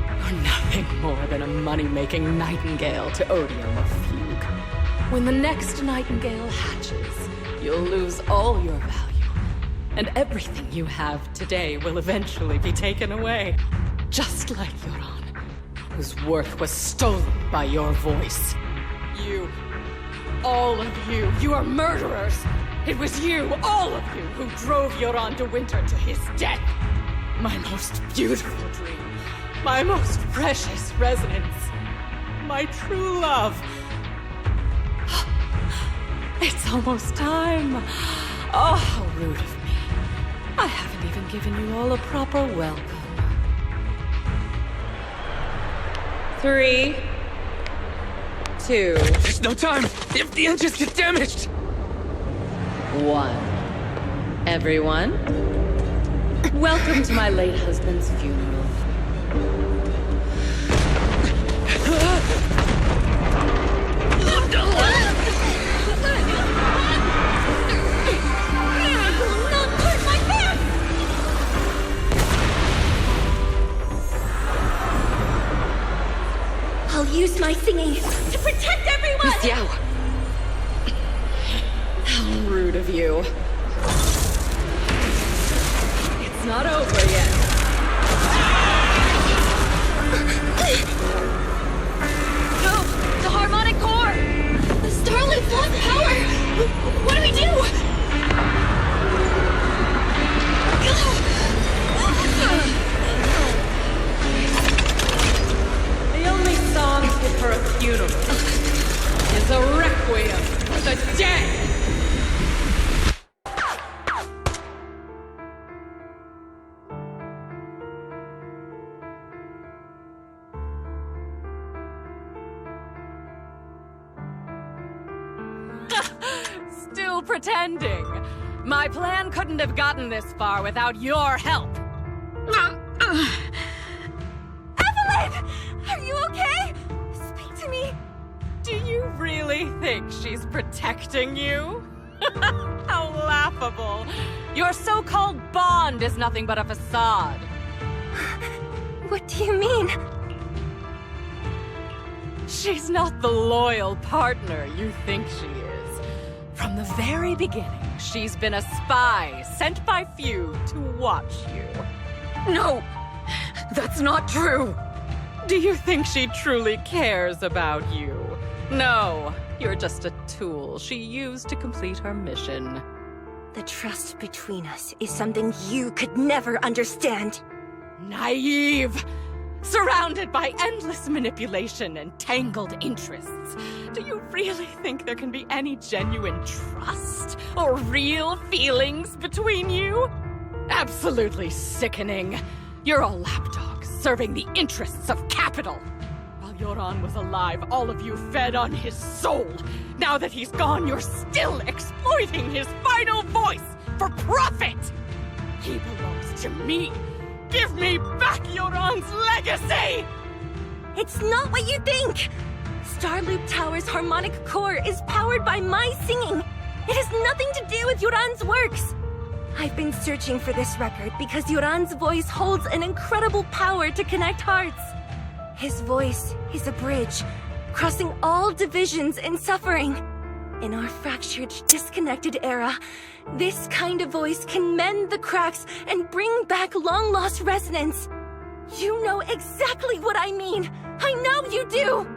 you're nothing more than a money-making nightingale to Odium or Fugue? When the next nightingale hatches, you'll lose all your value, and everything you have today will eventually be taken away, just like Yoran, whose worth was stolen by your voice. You, all of you, you are murderers! It was you, all of you, who drove Yoran De Winter to his death! My most beautiful dream, my most precious resonance, my true love. It's almost time. Oh, how rude of me. I haven't even given you all a proper welcome. 3, 2, There's no time! If the engines get damaged! 1. Everyone, welcome to my late husband's funeral. I'll use my singing to protect everyone! Miss Yao! How rude of you. It's not over yet. No! The harmonic core! The Starlight's lost power! What do we do? The only song fit for a funeral is a requiem for the dead! Still pretending. My plan couldn't have gotten this far without your help. Evelyn! Are you okay? Speak to me. Do you really think she's protecting you? How laughable. Your so-called bond is nothing but a facade. What do you mean? She's not the loyal partner you think she is. From the very beginning, she's been a spy sent by few to watch you. No! That's not true! Do you think she truly cares about you? No, you're just a tool she used to complete her mission. The trust between us is something you could never understand. Naive! Surrounded by endless manipulation and tangled interests. Do you really think there can be any genuine trust or real feelings between you? Absolutely sickening. You're a lapdog serving the interests of capital. While Yoran was alive, all of you fed on his soul. Now that he's gone, you're still exploiting his final voice for profit. He belongs to me. Give me back Yoran's legacy! It's not what you think! Starloop Tower's harmonic core is powered by my singing. It has nothing to do with Yoran's works. I've been searching for this record because Yoran's voice holds an incredible power to connect hearts. His voice is a bridge, crossing all divisions and suffering. In our fractured, disconnected era, this kind of voice can mend the cracks and bring back long-lost resonance. You know exactly what I mean. I know you do!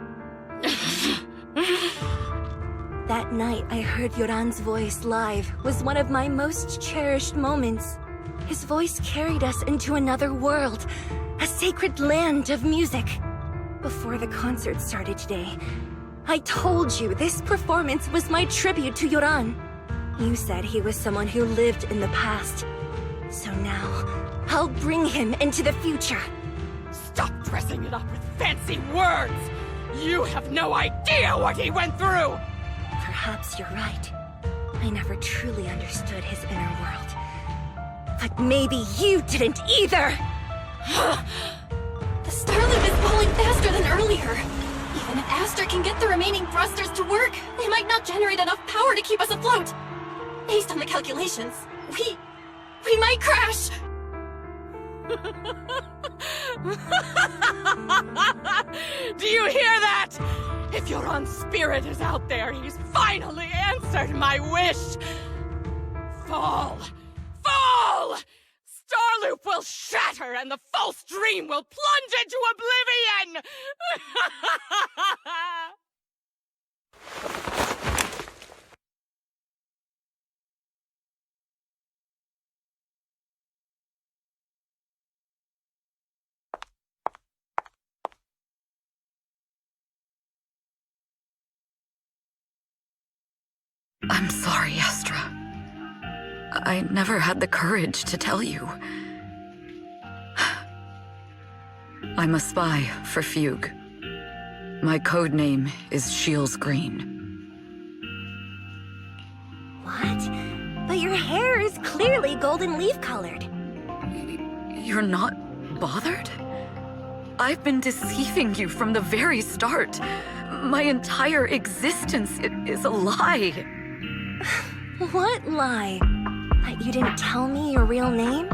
That night I heard Yoran's voice live was one of my most cherished moments. His voice carried us into another world, a sacred land of music. Before the concert started today, I told you this performance was my tribute to Yoran. You said he was someone who lived in the past. So now, I'll bring him into the future. Stop dressing it up with fancy words! You have no idea what he went through! Perhaps you're right. I never truly understood his inner world. But maybe you didn't either! The Starloop is falling faster than earlier. Even if Aster can get the remaining thrusters to work, they might not generate enough power to keep us afloat. Based on the calculations, we might crash! Do you hear that? If Yoran's spirit is out there, he's finally answered my wish! Fall! Fall! Starloop will shatter and the false dream will plunge into oblivion! I'm sorry, Astra. I never had the courage to tell you. I'm a spy for Fugue. My code name is Shields Green. What? But your hair is clearly golden leaf-colored. You're not bothered? I've been deceiving you from the very start. My entire existence is a lie. What lie? That you didn't tell me your real name?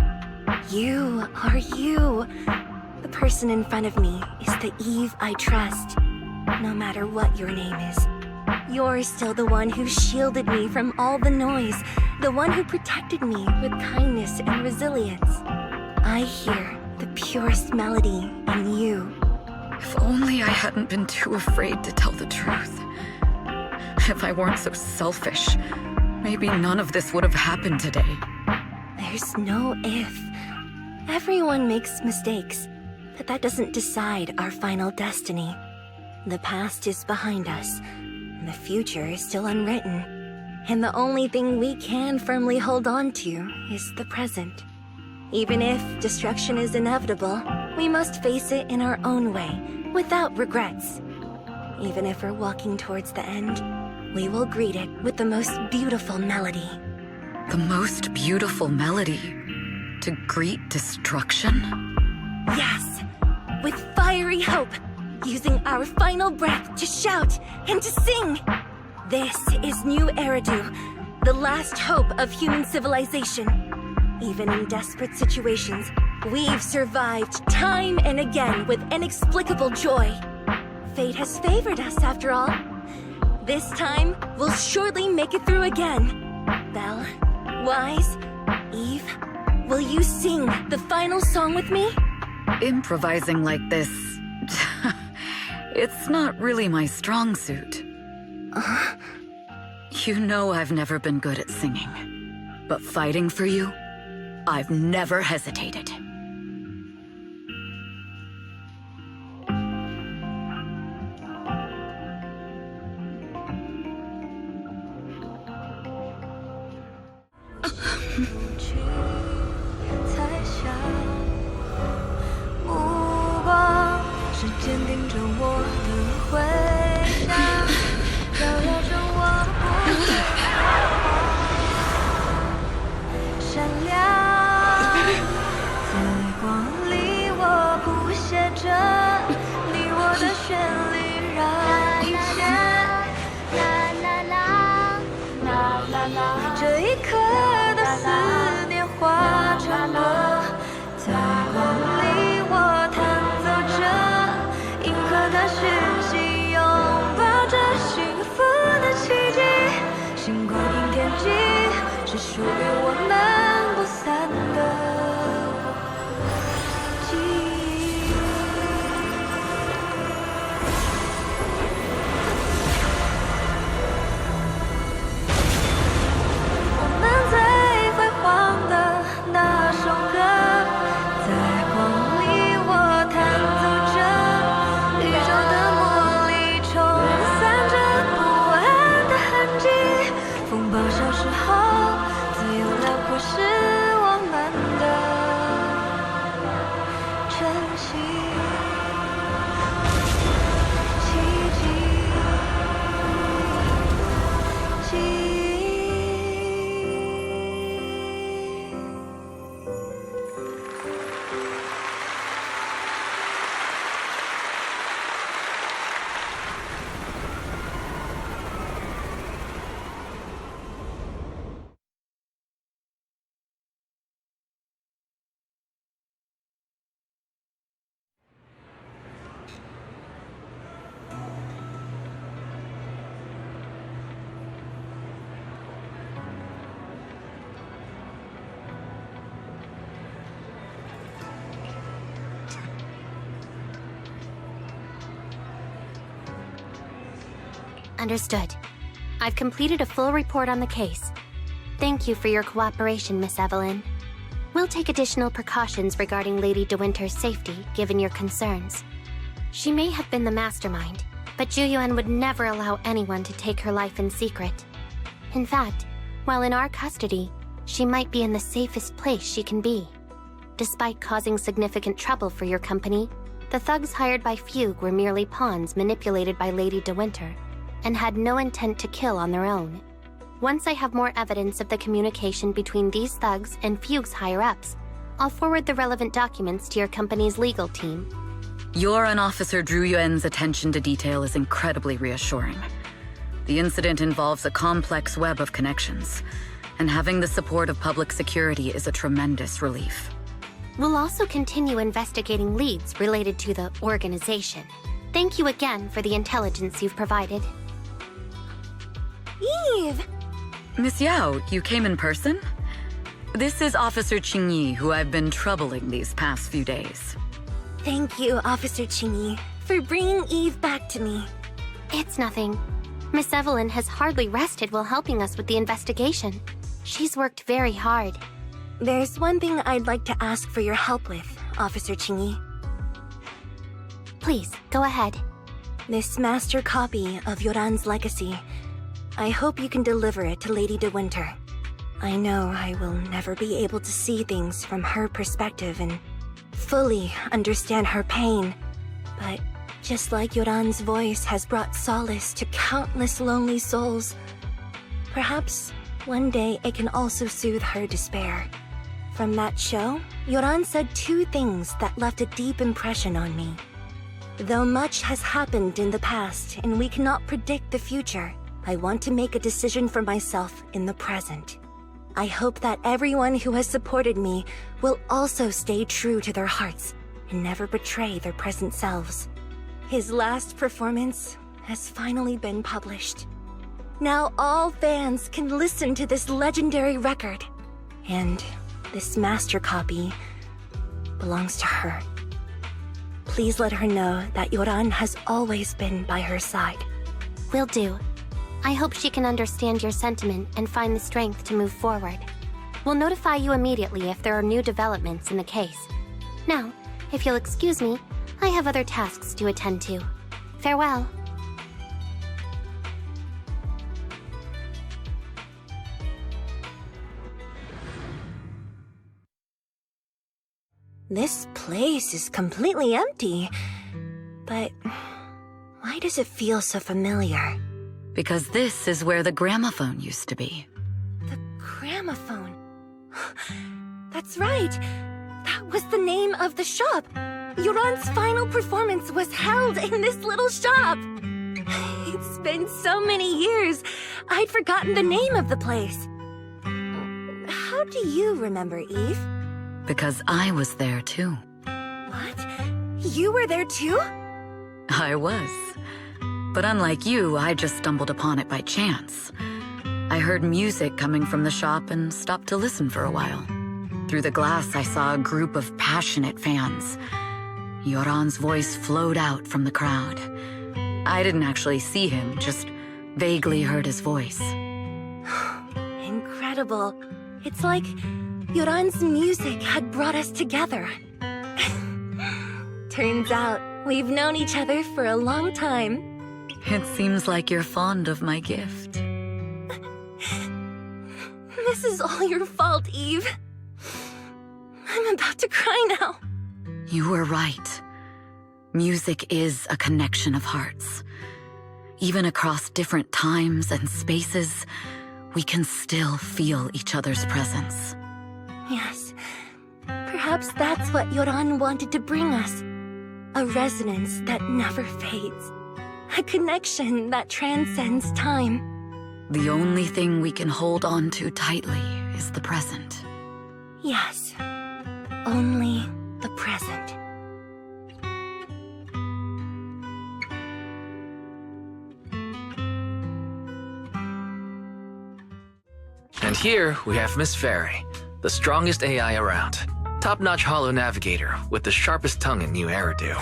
You are you. The person in front of me is the Eve I trust. No matter what your name is, you're still the one who shielded me from all the noise, the one who protected me with kindness and resilience. I hear the purest melody in you. If only I hadn't been too afraid to tell the truth. If I weren't so selfish, maybe none of this would have happened today. There's no if. Everyone makes mistakes, but that doesn't decide our final destiny. The past is behind us, and the future is still unwritten. And the only thing we can firmly hold on to is the present. Even if destruction is inevitable, we must face it in our own way, without regrets. Even if we're walking towards the end, we will greet it with the most beautiful melody. The most beautiful melody? To greet destruction? Yes, with fiery hope, using our final breath to shout and to sing. This is New Eridu, the last hope of human civilization. Even in desperate situations, we've survived time and again with inexplicable joy. Fate has favored us after all. This time, we'll surely make it through again. Belle, Wise, Eve, will you sing the final song with me? Improvising like this... it's not really my strong suit. You know I've never been good at singing. But fighting for you, I've never hesitated. Understood. I've completed a full report on the case. Thank you for your cooperation, Miss Evelyn. We'll take additional precautions regarding Lady De Winter's safety, given your concerns. She may have been the mastermind, but Juyuan would never allow anyone to take her life in secret. In fact, while in our custody, she might be in the safest place she can be. Despite causing significant trouble for your company, the thugs hired by Fugue were merely pawns manipulated by Lady De Winter, and had no intent to kill on their own. Once I have more evidence of the communication between these thugs and Fugue's higher-ups, I'll forward the relevant documents to your company's legal team. Your and Officer Zhu Yuan's attention to detail is incredibly reassuring. The incident involves a complex web of connections, and having the support of public security is a tremendous relief. We'll also continue investigating leads related to the organization. Thank you again for the intelligence you've provided. Eve! Miss Yao, you came in person? This is Officer Qingyi, who I've been troubling these past few days. Thank you, Officer Qingyi, for bringing Eve back to me. It's nothing. Miss Evelyn has hardly rested while helping us with the investigation. She's worked very hard. There's one thing I'd like to ask for your help with, Officer Qingyi. Please, go ahead. This master copy of Yoran's legacy. I hope you can deliver it to Lady De Winter. I know I will never be able to see things from her perspective and fully understand her pain. But just like Yoran's voice has brought solace to countless lonely souls, perhaps one day it can also soothe her despair. From that show, Yoran said two things that left a deep impression on me. Though much has happened in the past and we cannot predict the future, I want to make a decision for myself in the present. I hope that everyone who has supported me will also stay true to their hearts and never betray their present selves. His last performance has finally been published. Now all fans can listen to this legendary record And this master copy belongs to her. Please let her know that Yoran has always been by her side. Will do. I hope she can understand your sentiment and find the strength to move forward. We'll notify you immediately if there are new developments in the case. Now, if you'll excuse me, I have other tasks to attend to. Farewell. This place is completely empty. But why does it feel so familiar? Because this is where the gramophone used to be. The gramophone. That's right. That was the name of the shop. Yoran's final performance was held in this little shop. It's been so many years, I'd forgotten the name of the place. How do you remember, Eve? Because I was there too. What? You were there too? I was. But unlike you, I just stumbled upon it by chance. I heard music coming from the shop and stopped to listen for a while. Through the glass, I saw a group of passionate fans. Yoran's voice flowed out from the crowd. I didn't actually see him, just vaguely heard his voice. Incredible. It's like Yoran's music had brought us together. Turns out we've known each other for a long time. It seems like you're fond of my gift. This is all your fault, Eve. I'm about to cry now. You were right. Music is a connection of hearts. Even across different times and spaces, we can still feel each other's presence. Yes. Perhaps that's what Yoran wanted to bring us. A resonance that never fades. A connection that transcends time. The only thing we can hold on to tightly is the present. Yes. Only the present. And here we have Miss Fairy, the strongest AI around. Top-notch holo navigator with the sharpest tongue in new hairdo.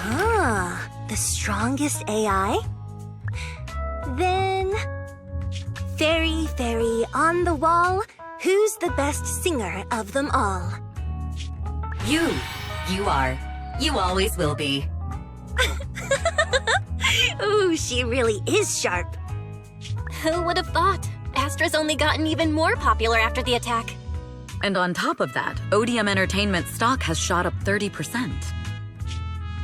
Ah, the strongest AI? Then... Fairy, on the wall, who's the best singer of them all? You are. You always will be. Ooh, she really is sharp. Who would have thought? Astra's only gotten even more popular after the attack. And on top of that, Odium Entertainment stock has shot up 30%.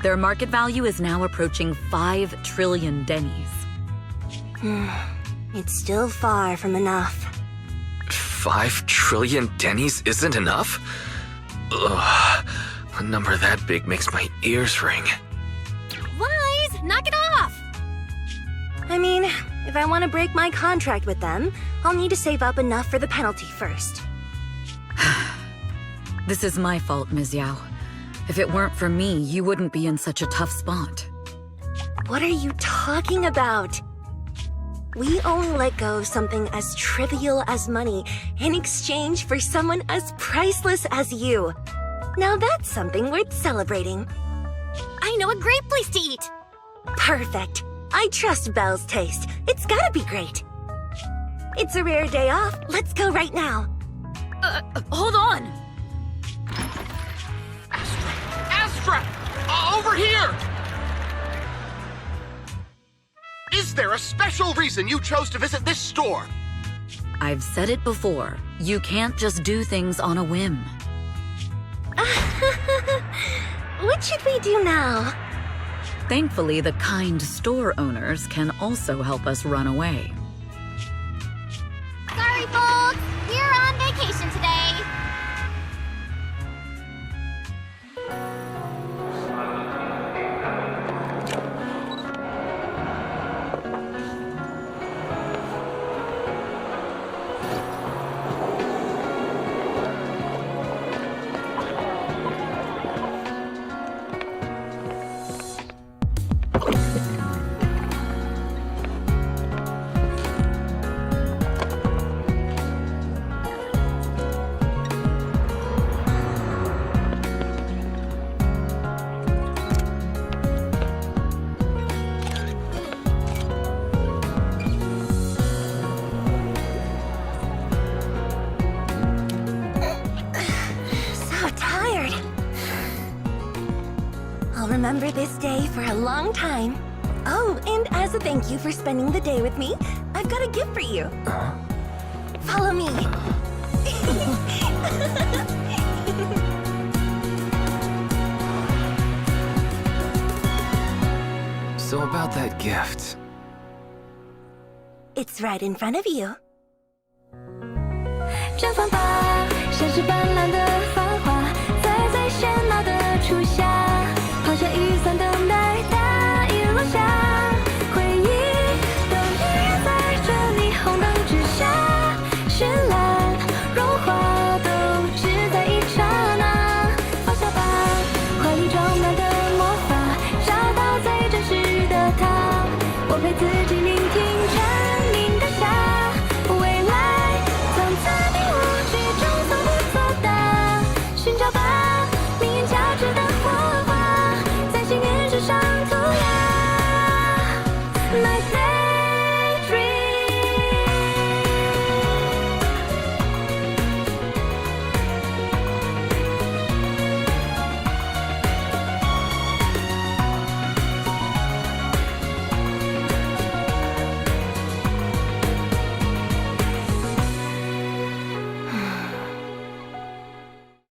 Their market value is now approaching 5 trillion dennies. It's still far from enough. 5 trillion dennies isn't enough? Ugh, a number that big makes my ears ring. Wise, knock it off! I mean, if I want to break my contract with them, I'll need to save up enough for the penalty first. This is my fault, Ms. Yao. If it weren't for me, you wouldn't be in such a tough spot. What are you talking about? We only let go of something as trivial as money in exchange for someone as priceless as you. Now that's something worth celebrating. I know a great place to eat! Perfect. I trust Belle's taste. It's gotta be great. It's a rare day off. Let's go right now. Hold on! Astra! Over here! Is there a special reason you chose to visit this store? I've said it before. You can't just do things on a whim. What should we do now? Thankfully, the kind store owners can also help us run away. Sorry, folks! We're on vacation today! remember this day for a long time. Oh, and as a thank you for spending the day with me, I've got a gift for you. Follow me. So about that gift. It's right in front of you. Jump on by.